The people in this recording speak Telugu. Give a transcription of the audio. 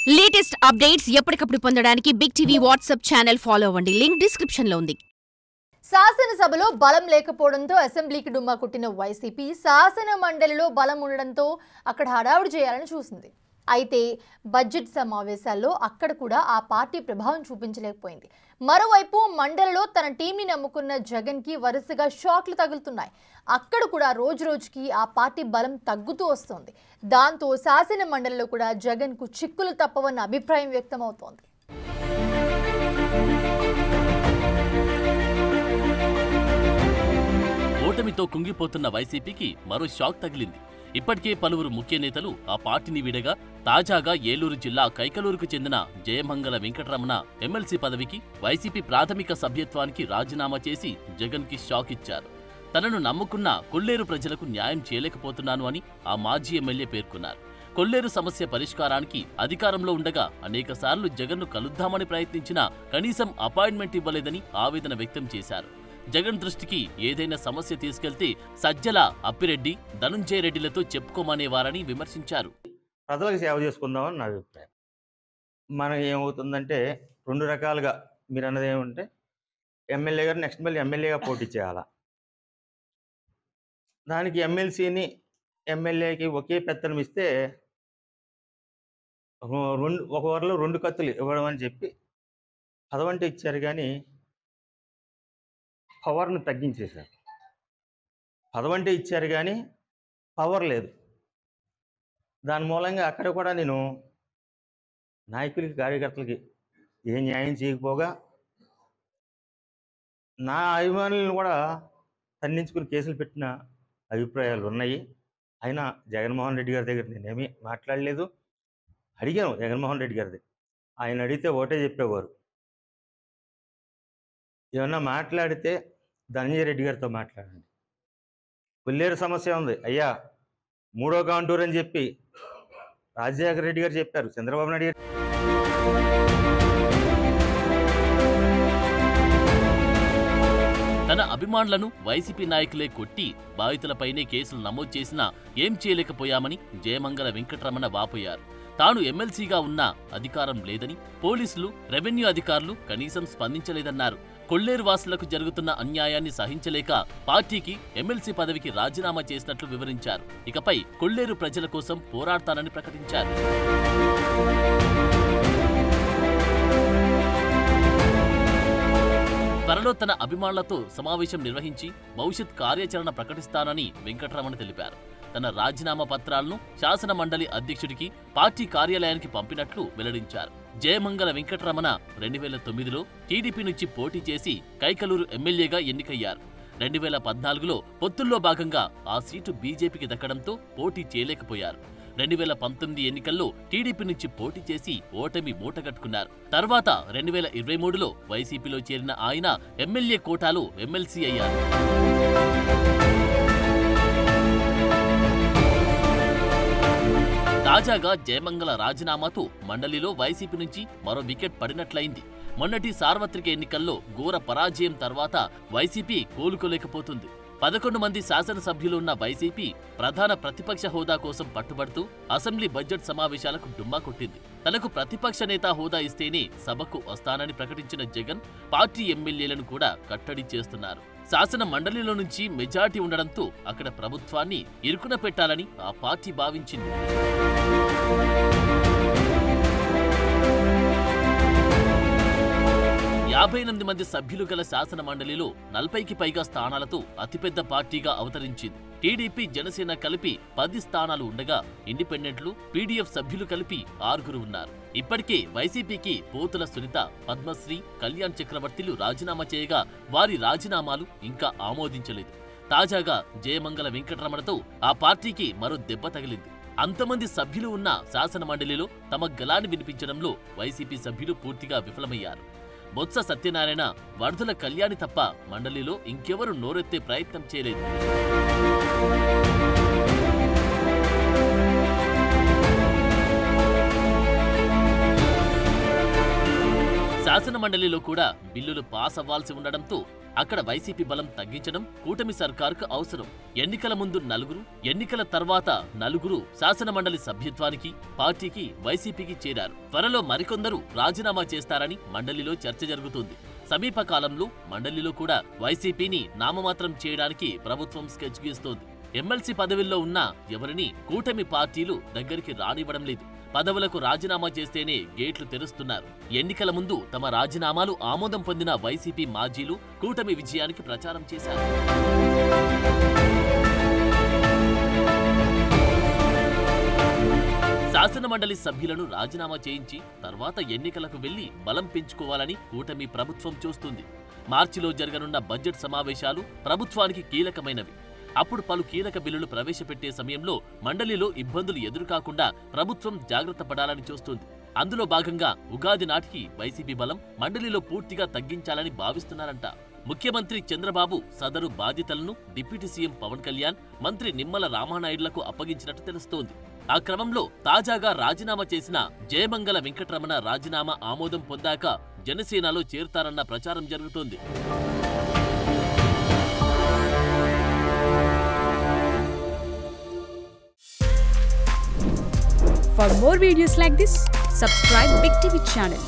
లేటెస్ట్ అప్డేట్స్ ఎప్పటికప్పుడు పొందడానికి big TV WhatsApp channel follow అవ్వండి. లింక్ డిస్క్రిప్షన్ లో ఉంది. శాసనసభలో బలం లేకపోవడంతో అసెంబ్లీకి డుమ్మా కొట్టిన వైసీపీ శాసన మండలిలో బలం ఉండడంతో అక్కడ హడావుడి చేయాలని చూసింది. అయితే బడ్జెట్ సమావేశాల్లో అక్కడ కూడా ఆ పార్టీ ప్రభావం చూపించలేకపోయింది. మరోవైపు మండలిలో తన టీంని నమ్ముకున్న జగన్కి వరుసగా షాక్లు తగులుతున్నాయి. అక్కడ కూడా రోజురోజుకి ఆ పార్టీ బలం తగ్గుతూ వస్తోంది. దాంతో శాసన మండలిలో కూడా జగన్కు చిక్కులు తప్పవన్న అభిప్రాయం వ్యక్తమవుతోంది. ఓటమితో కుంగిపోతున్న వైసీపీకి మరో షాక్ తగిలింది. ఇప్పటికే పలువురు ముఖ్య నేతలు ఆ పార్టీని వీడగా తాజాగా ఏలూరు జిల్లా కైకలూరుకు చెందిన జయమంగళ వెంకటరమణ ఎమ్మెల్సీ పదవికి వైసీపీ ప్రాథమిక సభ్యత్వానికి రాజీనామా చేసి జగన్కి షాక్ ఇచ్చారు. తనను నమ్ముకున్న కొల్లేరు ప్రజలకు న్యాయం చేయలేకపోతున్నాను అని ఆ మాజీ ఎమ్మెల్యే పేర్కొన్నారు. కొల్లేరు సమస్య పరిష్కారానికి అధికారంలో ఉండగా అనేకసార్లు జగన్ను కలుద్దామని ప్రయత్నించినా కనీసం అపాయింట్మెంట్ ఇవ్వలేదని ఆవేదన వ్యక్తం చేశారు. జగన్ దృష్టికి ఏదైనా సమస్య తీసుకెళ్తే సజ్జల, అప్పిరెడ్డి, ధనుంజయ రెడ్డిలతో చెప్పుకోమనేవారని విమర్శించారు. ప్రజలకు సేవ చేసుకుందామని నా అభిప్రాయం. మనం ఏమవుతుందంటే రెండు రకాలుగా మీరు అన్నది ఏమంటే ఎమ్మెల్యే గారు నెక్స్ట్ మళ్ళీ ఎమ్మెల్యేగా పోటీ చేయాలా, దానికి ఎమ్మెల్సీని ఎమ్మెల్యేకి ఒకే పెత్తనం ఇస్తే ఒక వరలో రెండు కత్తులు ఇవ్వడం అని చెప్పి పదవంటే ఇచ్చారు, కానీ పవర్ను తగ్గించేశారు. పదవంటే ఇచ్చారు కానీ పవర్ లేదు. దాని మూలంగా అక్కడ కూడా నేను నాయకులకి కార్యకర్తలకి ఏ న్యాయం చేయకపోగా నా అభిమానులను కూడా తన్నించుకుని కేసులు పెట్టిన అభిప్రాయాలు ఉన్నాయి. అయినా జగన్మోహన్ రెడ్డి గారి దగ్గర నేనేమీ మాట్లాడలేదు. అడిగాను జగన్మోహన్ రెడ్డి గారిది, ఆయన అడిగితే ఒకటే చెప్పేవారు, ఏమన్నా మాట్లాడితే ధనంజయ రెడ్డి గారితో మాట్లాడండి. కొల్లేరు సమస్య ఉంది అయ్యా, 3వ కాంటూర్ అని చెప్పి రాజశేఖర రెడ్డి గారు చెప్పారు, చంద్రబాబు నాయుడు గారు. తన అభిమానులను వైసీపీ నాయకులే కొట్టి బాధితులపైనే కేసులు నమోదు చేసినా ఏం చేయలేకపోయామని జయమంగళ వెంకటరమణ వాపోయారు. తాను ఎమ్మెల్సీగా ఉన్నా అధికారం లేదని, పోలీసులు, రెవెన్యూ అధికారులు కనీసం స్పందించలేదన్నారు. కొల్లేరు వాసులకు జరుగుతున్న అన్యాయాన్ని సహించలేక పార్టీకి ఎమ్మెల్సీ పదవికి రాజీనామా చేసినట్లు వివరించారు. ఇకపై కొల్లేరు ప్రజల కోసం పోరాడతానని ప్రకటించారు. త్వరలో తన అభిమానులతో సమావేశం నిర్వహించి భవిష్యత్ కార్యాచరణ ప్రకటిస్తానని వెంకటరమణ తెలిపారు. తన రాజీనామా పత్రాలను శాసన మండలి అధ్యక్షుడికి పార్టీ కార్యాలయానికి పంపినట్లు వెల్లడించారు. జయమంగళ వెంకటరమణ 2009లో టీడీపీ నుంచి పోటీ చేసి కైకలూరు ఎమ్మెల్యేగా ఎన్నికయ్యారు. 2014లో పొత్తుల్లో భాగంగా ఆ సీటు బీజేపీకి దక్కడంతో పోటీ చేయలేకపోయారు. 2019 ఎన్నికల్లో టీడీపీ నుంచి పోటీ చేసి ఓటమి మూటగట్టుకున్నారు. తర్వాత 2023లో వైసీపీలో చేరిన ఆయన ఎమ్మెల్యే కోటాలో ఎమ్మెల్సీ అయ్యారు. తాజాగా జయమంగళ రాజీనామాతో మండలిలో వైసీపీ నుంచి మరో వికెట్ పడినట్లయింది. మొన్నటి సార్వత్రిక ఎన్నికల్లో ఘోర పరాజయం తర్వాత వైసీపీ కోలుకోలేకపోతుంది. 11 మంది శాసనసభ్యులు ఉన్న వైసీపీ ప్రధాన ప్రతిపక్ష హోదా కోసం పట్టుబడుతూ అసెంబ్లీ బడ్జెట్ సమావేశాలకు డుమ్మా కొట్టింది. తనకు ప్రతిపక్ష నేత హోదా ఇస్తేనే సభకు వస్తానని ప్రకటించిన జగన్ పార్టీ ఎమ్మెల్యేలను కూడా కట్టడి చేస్తున్నారు. శాసన మండలిలో నుంచి మెజార్టీ ఉండడంతో అక్కడ ప్రభుత్వాన్ని ఇరుకున పెట్టాలని ఆ పార్టీ భావించింది. 58 మంది సభ్యులు గల శాసన మండలిలో 40కి పైగా స్థానాలతో అతిపెద్ద పార్టీగా అవతరించింది. టీడీపీ, జనసేన కలిపి 10 స్థానాలు ఉండగా ఇండిపెండెంట్లు, పీడీఎఫ్ సభ్యులు కలిపి 6 ఉన్నారు. ఇప్పటికే వైసీపీకి పోతుల సునీత, పద్మశ్రీ, కళ్యాణ్ చక్రవర్తిలు రాజీనామా చేయగా వారి రాజీనామాలు ఇంకా ఆమోదించలేదు. తాజాగా జయమంగళ వెంకటరమణతో ఆ పార్టీకి మరో దెబ్బ తగిలింది. అంతమంది సభ్యులు ఉన్న శాసన మండలిలో తమ గలాన్ని వినిపించడంలో వైసీపీ సభ్యులు పూర్తిగా విఫలమయ్యారు. బొత్స సత్యనారాయణ, వరదల కళ్యాణి తప్ప మండలిలో ఇంకెవరూ నోరెత్తే ప్రయత్నం చేయలేదు. శాసన మండలిలో కూడా బిల్లులు పాస్ అవ్వాల్సి ఉండడంతో అక్కడ వైసీపీ బలం తగ్గించడం కూటమి సర్కారుకు అవసరం. ఎన్నికల ముందు 4, ఎన్నికల తర్వాత 4 శాసనమండలి సభ్యత్వానికి పార్టీకి వైసీపీకి చేరారు. త్వరలో మరికొందరు రాజీనామా చేస్తారని మండలిలో చర్చ జరుగుతుంది. సమీప కాలంలో మండలిలో కూడా వైసీపీని నామమాత్రం చేయడానికి ప్రభుత్వం స్కెచ్ గీస్తోంది. ఎమ్మెల్సీ పదవుల్లో ఉన్న ఎవరిని కూటమి పార్టీలు దగ్గరికి రానివ్వడం లేదు. పదవులకు రాజీనామా చేస్తేనే గేట్లు తెరుస్తున్నారు. ఎన్నికల ముందు తమ రాజీనామాలు ఆమోదం పొందిన వైసీపీ మాజీలు కూటమి విజయానికి ప్రచారం చేశారు. శాసనమండలి సభ్యులను రాజీనామా చేయించి తర్వాత ఎన్నికలకు వెళ్లి బలం పెంచుకోవాలని కూటమి ప్రభుత్వం చూస్తుంది. మార్చిలో జరగనున్న బడ్జెట్ సమావేశాలు ప్రభుత్వానికి కీలకమైనవి. అప్పుడు పలు కీలక బిల్లులు ప్రవేశపెట్టే సమయంలో మండలిలో ఇబ్బందులు ఎదురుకాకుండా ప్రభుత్వం జాగ్రత్త పడాలని చూస్తుంది. అందులో భాగంగా ఉగాది నాటికి వైసీపీ బలం మండలిలో పూర్తిగా తగ్గించాలని భావిస్తున్నారంట. ముఖ్యమంత్రి చంద్రబాబు సదరు బాధ్యతలను డిప్యూటీ సీఎం పవన్ కళ్యాణ్, మంత్రి నిమ్మల రామానాయుడులకు అప్పగించినట్టు తెలుస్తోంది. ఆ క్రమంలో తాజాగా రాజీనామా చేసిన జయమంగళ వెంకటరమణ రాజీనామా ఆమోదం పొందాక జనసేనలో చేరుతారన్న ప్రచారం జరుగుతోంది. For more videos like this, subscribe Big TV channel.